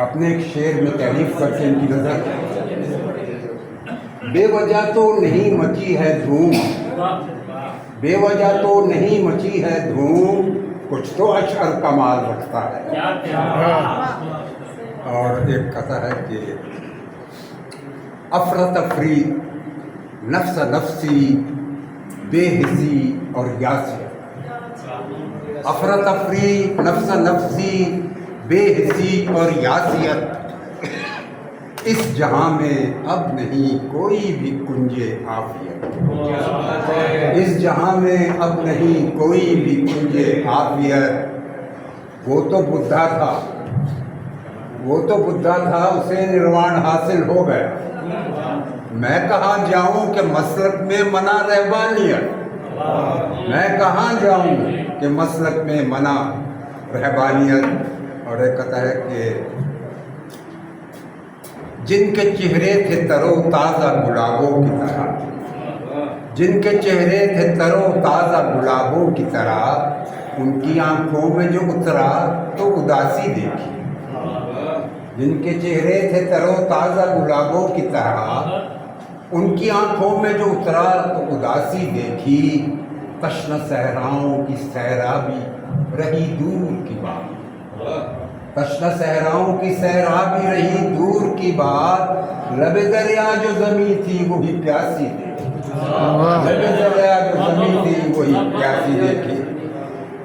اپنے ایک شعر میں تعریف کرتے ہیں ان کی نظر، بے وجہ تو نہیں مچی ہے دھوم، بے وجہ تو نہیں مچی ہے دھوم، کچھ تو اشعر کمال رکھتا ہے۔ اور ایک کہتا ہے کہ افراتفری، نفس نفسی، بے حسی اور یاسیت، افراتفری، نفس نفسی، بے حسی اور یاسیت، اس جہاں میں اب نہیں کوئی بھی کنجے عافیت، اس جہاں میں اب نہیں کوئی بھی کنجے عافیت۔ وہ تو بدھا تھا، وہ تو بدھا تھا، اسے نروان حاصل ہو گیا، میں کہاں جاؤں کہ مسلک میں منع رہبانیت، میں کہاں جاؤں کہ مسلک میں منع رہبانیت۔ اور ایک کہتا ہے کہ جن کے چہرے تھے تر و تازہ گلابوں کی طرح، جن کے چہرے تھے تر و تازہ گلابوں کی طرح، ان کی آنکھوں میں جو اترا تو اداسی دیکھی، جن کے چہرے تھے تر و تازہ گلابوں کی طرح، ان کی آنکھوں میں جو اترا تو اداسی دیکھی، تشنہ صحراؤں کی سیرابی رہی دور کی بات، تشنہ صحراؤں کی سیرابی رہی دور کی بات، لب دریا جو زمیں تھی وہی پیاسی دیکھی، لب دریا جو زمیں تھی وہی پیاسی دیکھی۔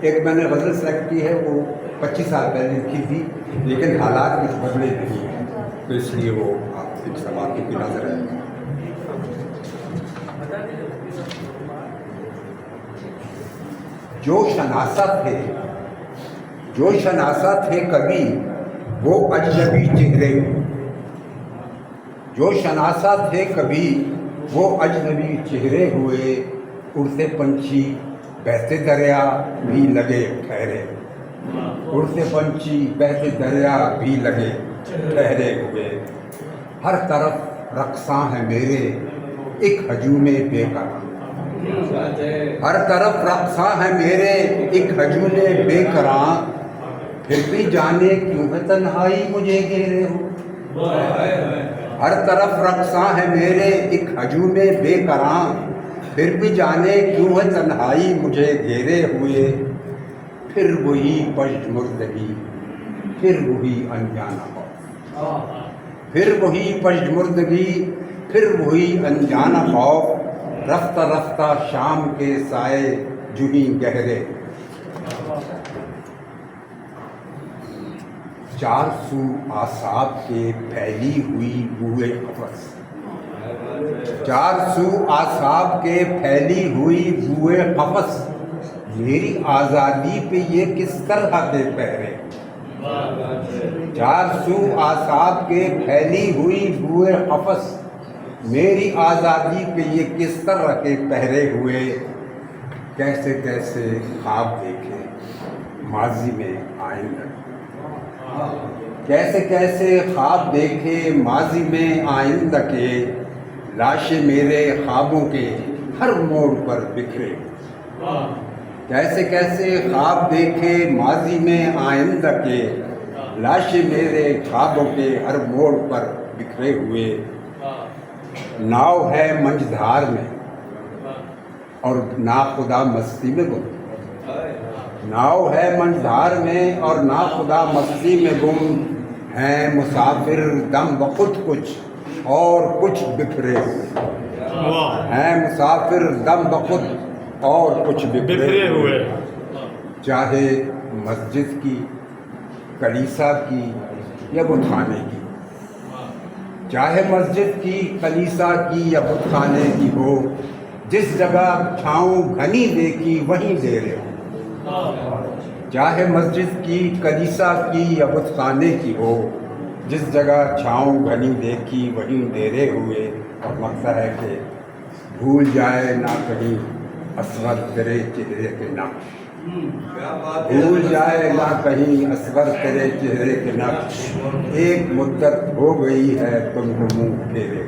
ایک میں نے غزل سلیکٹ کی ہے، وہ 25 سال پہلے لکھی تھی، لیکن حالات کچھ بدلے نہیں ہیں، تو اس لیے وہ آپ ایک سوال کی نظر ہے۔ جو شناسا تھے، جو شناسا تھے کبھی وہ اجنبی چہرے، جو شناسا تھے کبھی وہ اجنبی چہرے ہوئے، اڑتے پنچھی بہتے دریا بھی لگے ٹھہرے، اڑتے پنچھی بہتے دریا بھی لگے ٹھہرے ہوئے، ہر طرف رقصاں ہیں میرے ایک ہجوم بے قرار، ہر طرف رقصاں ہیں میرے ایک ہجوم بے قرار، پھر بھی جانے کیوں ہے تنہائی مجھے گھیرے ہو، ہر طرف رقصاں ہیں میرے ایک ہجوم بے قرار، پھر بھی جانے کیوں ہے تنہائی مجھے گھیرے ہوئے، پھر وہی پشمردگی، پھر وہی انجانا خوف، پھر وہی پشمردگی، پھر وہی انجانا خوف، رفتہ رفتہ شام کے سائے جوہی گہرے، چار سو اعصاب کے پھیلی ہوئی بوئے قفس، چار سو اعصاب کے پھیلی ہوئی بوئے قفس، میری آزادی پہ یہ کس طرح کے پہرے، چار سو اعصاب کے پھیلی ہوئی بوئے قفس، میری آزادی پہ یہ کس طرح کے پہرے ہوئے، کیسے کیسے خواب دیکھے ماضی میں آئندہ، کیسے کیسے خواب دیکھے ماضی میں آئندہ کے، لاشیں میرے خوابوں کے ہر موڑ پر بکھرے، کیسے کیسے خواب دیکھے ماضی میں آئندہ کے، لاشیں میرے خوابوں کے ہر موڑ پر بکھرے ہوئے، ناؤ ہے منجھدار میں اور ناخدا مستی میں گم، ناؤ ہے منجھدار میں اور ناخدا مستی میں گم، ہیں مسافر دم بخود کچھ اور کچھ بکھرے ہوئے، ہیں مسافر دم بخود اور کچھ بکھرے ہوئے، چاہے مسجد کی، کلیسا کی یا بت خانے کی، چاہے مسجد کی، کلیسا کی یا بت خانے کی ہو، جس جگہ چھاؤں گھنی دیکھی وہیں ڈیرے ہو، چاہے مسجد کی، کلیسا کی یا بت خانے کی ہو، جس جگہ چھاؤں گھنی دیکھی وہیں ڈیرے ہوئے۔ اور مقصد ہے کہ بھول جائے نہ کہیں اصغر تیرے چہرے کے نقش، بھول جائے نہ کہیں اصغر تیرے چہرے کے نقش، ایک مدت ہو گئی ہے تم کو منہ پھیرے۔